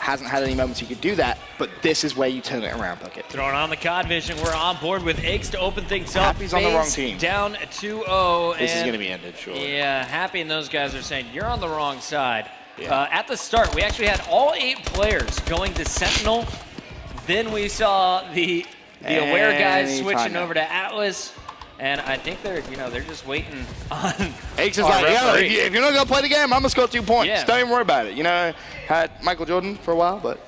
hasn't had any moments he could do that, but this is where you turn it around, Bucket. Throwing on the COD vision, we're on board with Aches to open things up. Happy's on the wrong team. Down 2-0. This is going to be ended, surely. Yeah, Happy and those guys are saying, you're on the wrong side. Yeah. At the start, we actually had all 8 players going to Sentinel. Then we saw the Aware guys switching over to Atlas. And I think they're just waiting on Aches is like, yo, if you're not going to play the game, I'm going to score 2 points. Yeah. Don't even worry about it. You know, had Michael Jordan for a while, but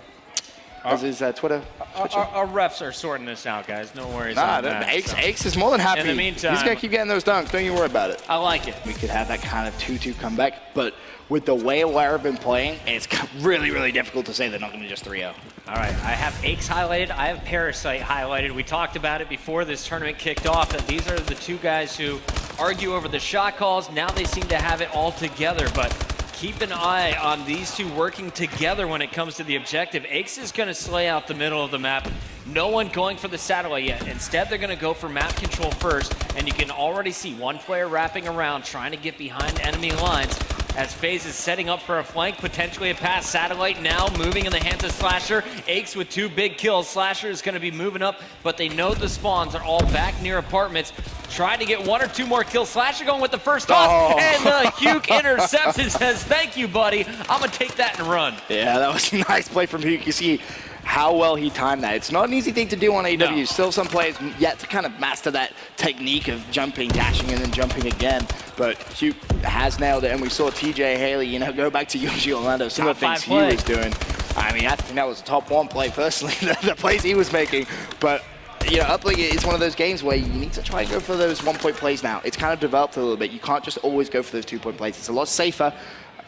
as his Twitter. Our refs are sorting this out, guys. No worries. Nah, Aches is more than happy. In the meantime, he's going to keep getting those dunks. Don't you worry about it. I like it. We could have that kind of 2-2 comeback, but with the way Aware have been playing, it's really, really difficult to say they're not going to just 3-0. All right, I have Aches highlighted. I have Parasite highlighted. We talked about it before this tournament kicked off, that these are the 2 guys who argue over the shot calls. Now they seem to have it all together, but keep an eye on these 2 working together when it comes to the objective. Aches is going to slay out the middle of the map. No one going for the satellite yet. Instead, they're going to go for map control first, and you can already see one player wrapping around, trying to get behind enemy lines as FaZe is setting up for a flank, potentially a pass. Satellite now moving in the hands of Slasher. Aches with 2 big kills. Slasher is going to be moving up, but they know the spawns are all back near apartments. Trying to get 1 or 2 more kills. Slasher going with the first toss, and Huke intercepts and says, thank you, buddy. I'm going to take that and run. Yeah, that was a nice play from Huke. You see how well he timed that. It's not an easy thing to do on AW. No. Still some players yet to kind of master that technique of jumping, dashing, and then jumping again. But Huke has nailed it, and we saw TJ Haley, go back to Yoshi Orlando, some of the things he was doing. I mean, I think that was a top 1 play, personally, the plays he was making. But Uplink is one of those games where you need to try and go for those 1-point plays now. It's kind of developed a little bit. You can't just always go for those 2-point plays. It's a lot safer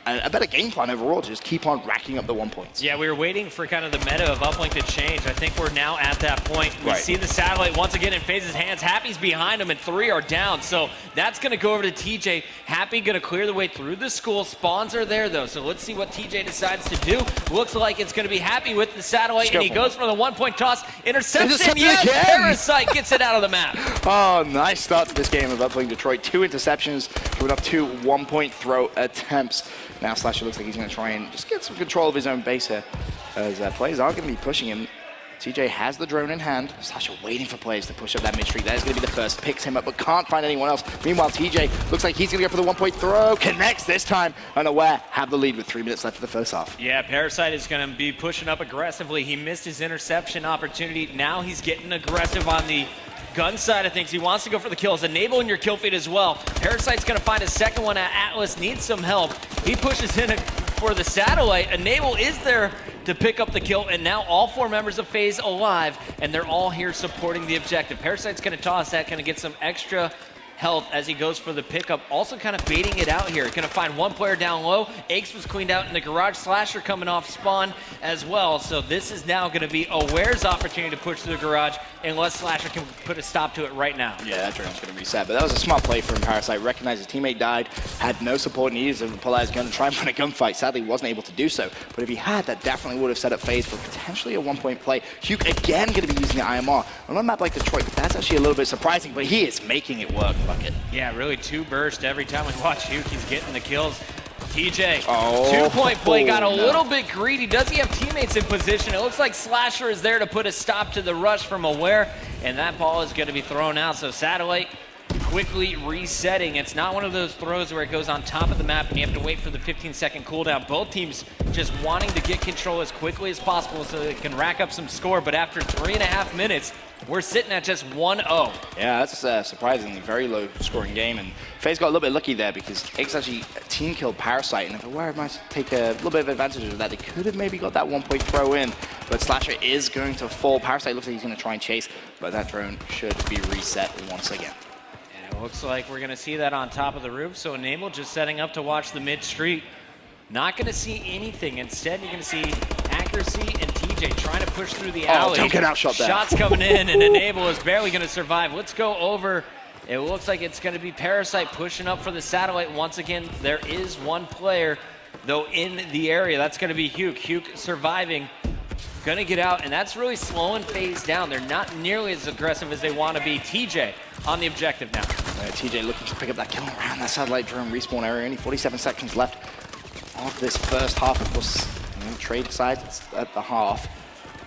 and a better game plan overall to just keep on racking up the 1 points. Yeah, we were waiting for kind of the meta of Uplink to change. I think we're now at that point. We see the satellite once again in FaZe's hands. Happy's behind him, and 3 are down. So that's going to go over to TJ. Happy going to clear the way through the school. Spawns are there, though. So let's see what TJ decides to do. Looks like it's going to be Happy with the satellite, and he goes for the 1-point toss. Intercepts it. Yes, Parasite gets it out of the map. Oh, nice start to this game of Uplink Detroit. 2 interceptions, coming up 2 1-point throw attempts. Now Slasher looks like he's going to try and just get some control of his own base here, as players are going to be pushing him. TJ has the drone in hand. Slasher waiting for players to push up that mid-street. That is going to be the first. Picks him up, but can't find anyone else. Meanwhile, TJ looks like he's going to go for the 1-point throw. Connects this time. Unaware have the lead with 3 minutes left for the first half. Yeah, Parasite is going to be pushing up aggressively. He missed his interception opportunity. Now he's getting aggressive on the gun side of things. He wants to go for the kills, enabling your kill feed as well. Parasite's going to find a second one at Atlas, needs some help. He pushes in for the satellite. Enable is there to pick up the kill, and now all 4 members of FaZe alive, and they're all here supporting the objective. Parasite's going to toss that, going to get some extra health as he goes for the pickup. Also kind of baiting it out here. Going to find 1 player down low. Aches was cleaned out in the garage. Slasher coming off spawn as well. So this is now going to be Aware's opportunity to push through the garage, unless Slasher can put a stop to it right now. Yeah, that drone's going to reset. But that was a smart play from Parasite. Recognized his teammate died, had no support, needed to pull out his gun and try and win a gunfight. Sadly, wasn't able to do so. But if he had, that definitely would have set up FaZe for potentially a 1-point play. Huke again going to be using the IMR. On a map like Detroit, that's actually a little bit surprising, but he is making it work, Bucket. Yeah, really 2 bursts every time we watch Huke. He's getting the kills. TJ, 2-point play, got a little bit greedy. Does he have teammates in position? It looks like Slasher is there to put a stop to the rush from Aware, and that ball is going to be thrown out. So Satellite quickly resetting. It's not one of those throws where it goes on top of the map and you have to wait for the 15-second cooldown. Both teams just wanting to get control as quickly as possible so they can rack up some score, but after 3.5 minutes, we're sitting at just 1-0. Yeah, that's a surprisingly very low scoring game, and FaZe got a little bit lucky there because Aches actually team killed Parasite, and if Aware might take a little bit of advantage of that, they could have maybe got that 1-point throw in, but Slasher is going to fall. Parasite looks like he's going to try and chase, but that drone should be reset once again. And it looks like we're going to see that on top of the roof, so Enable just setting up to watch the mid-street. Not going to see anything. Instead, you're going to see Accuracy and TJ trying to push through the alley. Don't get outshot there. Shots coming in, and Enable is barely going to survive. Let's go over. It looks like it's going to be Parasite pushing up for the satellite. Once again, there is 1 player, though, in the area. That's going to be Huke. Huke surviving. Going to get out, and that's really slowing FaZe down. They're not nearly as aggressive as they want to be. TJ on the objective now. TJ looking to pick up that kill around that satellite drone respawn area. Only 47 seconds left of this first half. Of course, trade sides at the half.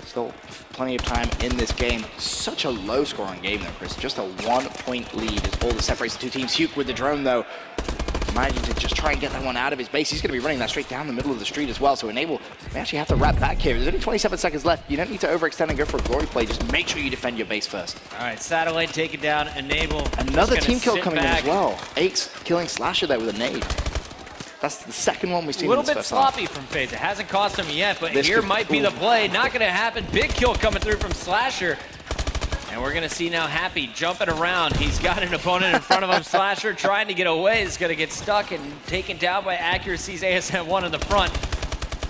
Still plenty of time in this game. Such a low-scoring game, though, Chris. Just a 1-point lead is all that separates the two teams. Huke with the drone, though, managing to just try and get that one out of his base. He's going to be running that straight down the middle of the street as well. So Enable may actually have to wrap back here. There's only 27 seconds left. You don't need to overextend and go for a glory play. Just make sure you defend your base first. All right, Satellite taken down. Enable. Another team kill coming in as well. Aches killing Slasher there with a nade. That's the second one we've seen. A little bit sloppy from FaZe. It hasn't cost him yet, but here might be the play. Not going to happen. Big kill coming through from Slasher. And we're going to see now Happy jumping around. He's got an opponent in front of him. Slasher trying to get away is going to get stuck and taken down by Accuracy's ASM1 in the front.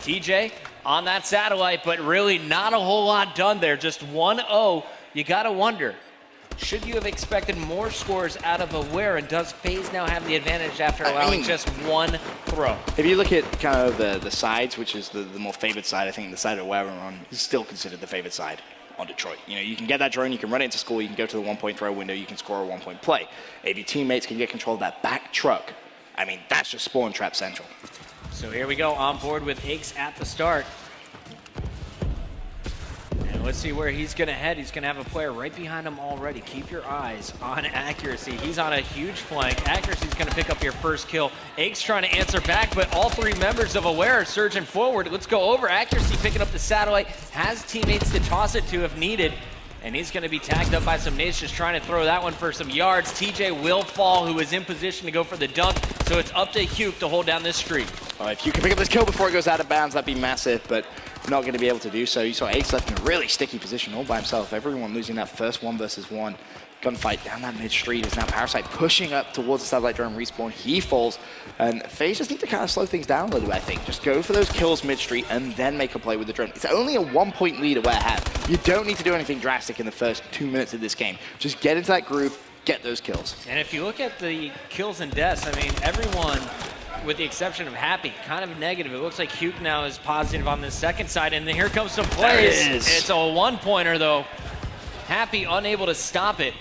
TJ on that Satellite, but really not a whole lot done there. Just 1-0. You got to wonder, should you have expected more scores out of Aware, and does FaZe now have the advantage after allowing just one throw? If you look at kind of the sides, which is the more favored side, I think the side of Aware we're on is still considered the favored side on Detroit. You know, you can get that drone, you can run it into school, you can go to the 1-point throw window, you can score a 1-point play. If your teammates can get control of that back truck, I mean, that's just spawn trap central. So here we go, on board with Aches at the start. And let's see where he's going to head. He's going to have a player right behind him already. Keep your eyes on Accuracy. He's on a huge flank. Accuracy's going to pick up your first kill. Aches trying to answer back, but all three members of Aware are surging forward. Let's go over. Accuracy picking up the Satellite. Has teammates to toss it to if needed. And he's going to be tagged up by some nades just trying to throw that one for some yards. TJ will fall, who is in position to go for the dunk. So it's up to Huke to hold down this streak. If you can pick up this kill before it goes out of bounds, that'd be massive, but not going to be able to do so. You saw Ace left in a really sticky position all by himself. Everyone losing that first 1-versus-1 gunfight down that mid street. Is now Parasite pushing up towards the Satellite drone respawn. He falls, and FaZe just need to kind of slow things down a little bit, I think. Just go for those kills mid street and then make a play with the drone. It's only a 1-point lead Aware have. You don't need to do anything drastic in the first 2 minutes of this game. Just get into that groove, get those kills. And if you look at the kills and deaths, I mean, everyone, with the exception of Happy, kind of negative. It looks like Huke now is positive on the second side, and then here comes some plays. There it is. It's a 1-pointer though. Happy unable to stop it.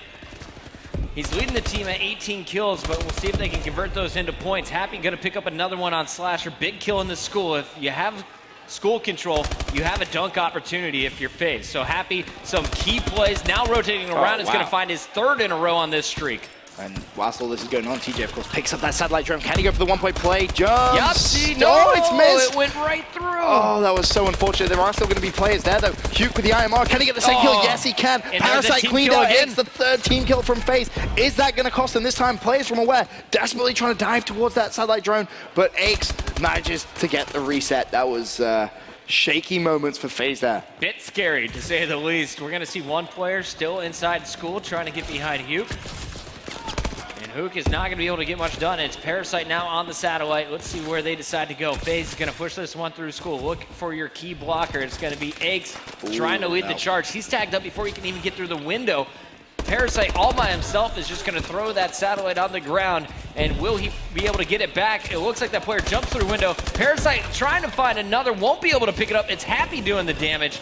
He's leading the team at 18 kills, but we'll see if they can convert those into points. Happy gonna pick up another one on Slasher. Big kill in the school. If you have school control, you have a dunk opportunity if you're FaZe. So Happy, some key plays. Now rotating around, is gonna find his third in a row on this streak. And whilst all this is going on, TJ, of course, picks up that Satellite drone. Can he go for the 1-point play? Jumps! Yup, no, it's missed! It went right through! Oh, that was so unfortunate. There are still going to be players there, though. Huke with the IMR. Can he get the second kill? Yes, he can. And Parasite cleaned out. It's the third team kill from FaZe. Is that going to cost them this time? Players from Aware desperately trying to dive towards that Satellite drone, but Aches manages to get the reset. That was shaky moments for FaZe there. Bit scary, to say the least. We're going to see one player still inside school trying to get behind Huke. Huke is not going to be able to get much done. It's Parasite now on the Satellite. Let's see where they decide to go. FaZe is going to push this one through school. Look for your key blocker. It's going to be Aches trying to lead the charge. He's tagged up before he can even get through the window. Parasite all by himself is just going to throw that Satellite on the ground. And will he be able to get it back? It looks like that player jumps through the window. Parasite trying to find another. Won't be able to pick it up. It's Happy doing the damage.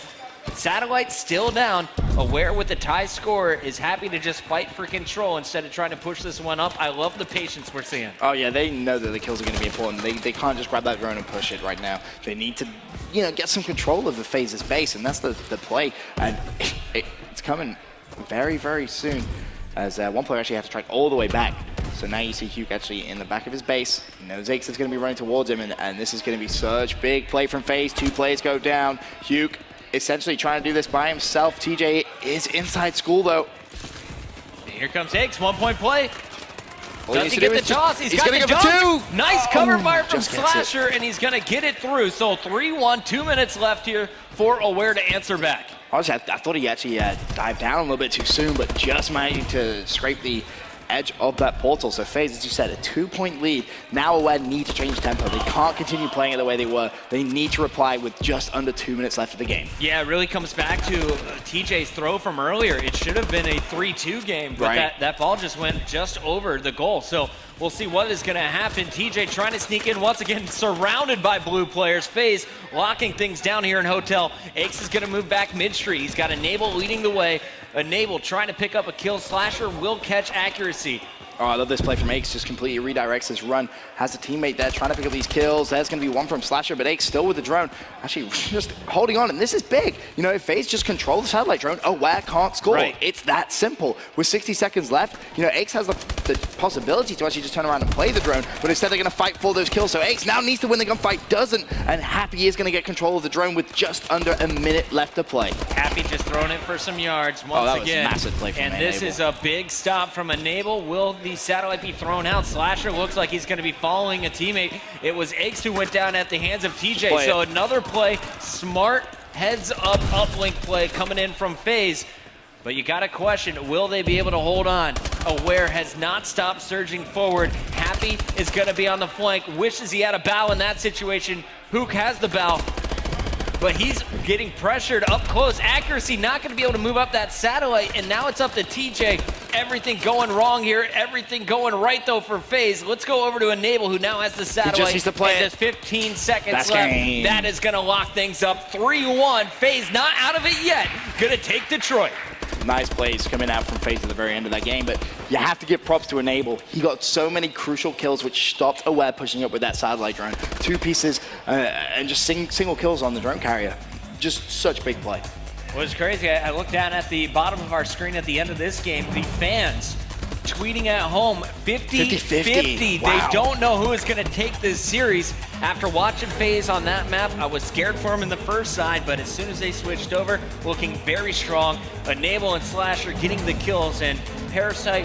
Satellite still down. Aware with the tie score is happy to just fight for control instead of trying to push this one up. I love the patience we're seeing. Oh yeah, they know that the kills are going to be important. They can't just grab that drone and push it right now. They need to, get some control of the FaZe's base, and that's the play. And it's coming very, very soon, as one player actually has to track all the way back. So now you see Huke actually in the back of his base. He knows Aches is going to be running towards him, and this is going to be such big play from FaZe. 2 players go down. Huke essentially trying to do this by himself. TJ is inside school though. Here comes Aches, 1-point play. Does he get the toss? He's got the dunk. Nice cover fire from Slasher, and he's gonna get it through. So 3-1, 2 minutes left here for Aware to answer back. Honestly, I thought he actually dived down a little bit too soon, but just managing to scrape the edge of that portal. So FaZe, as you said, a 2-point lead. Now Aware need to change tempo. They can't continue playing it the way they were. They need to reply with just under 2 minutes left of the game. Yeah, it really comes back to TJ's throw from earlier. It should have been a 3-2 game, but that ball just went just over the goal. So we'll see what is going to happen. TJ trying to sneak in once again, surrounded by blue players. FaZe locking things down here in Hotel. Aches is going to move back mid-street. He's got Enable leading the way. Enable trying to pick up a kill. Slasher will catch Accuracy. Oh, I love this play from Aches, just completely redirects his run. Has a teammate there trying to pick up these kills. There's going to be one from Slasher, but Aches still with the drone. Actually, just holding on, and this is big. You know, if FaZe just control the satellite drone, Aware can't score. Right. It's that simple. With 60 seconds left, you know, Aches has the possibility to actually just turn around and play the drone, but instead they're going to fight for those kills. So Aches now needs to win the gunfight, doesn't, and Happy is going to get control of the drone with just under a minute left to play. Happy just throwing it for some yards once that again. Was a massive play from and this Enable. is a big stop from Enable. Will the satellite be thrown out? Slasher looks like he's going to be following a teammate. It was Aches who went down at the hands of TJ. So another play, smart heads-up uplink play coming in from FaZe. But you got to question, will they be able to hold on? Aware has not stopped surging forward. Happy is going to be on the flank. Wishes he had a bow in that situation. Hook has the bow, but he's getting pressured up close. Accuracy not going to be able to move up that satellite, and now it's up to TJ. Everything going wrong here, everything going right though for FaZe. Let's go over to Enable, who now has the satellite. He just needs to play and it. there's 15 seconds That's left. game. That is going to lock things up. 3-1. FaZe not out of it yet. Going to take Detroit. Nice plays coming out from FaZe at the very end of that game, but you have to give props to Enable. He got so many crucial kills which stopped Aware pushing up with that satellite drone. 2 pieces and just single kills on the drone carrier. Just such big play. Well, it's crazy. I looked down at the bottom of our screen at the end of this game. The fans tweeting at home 50-50. Wow. They don't know who is going to take this series. After watching FaZe on that map, I was scared for him in the first side, but as soon as they switched over, looking very strong. Enable and Slasher getting the kills, and Parasite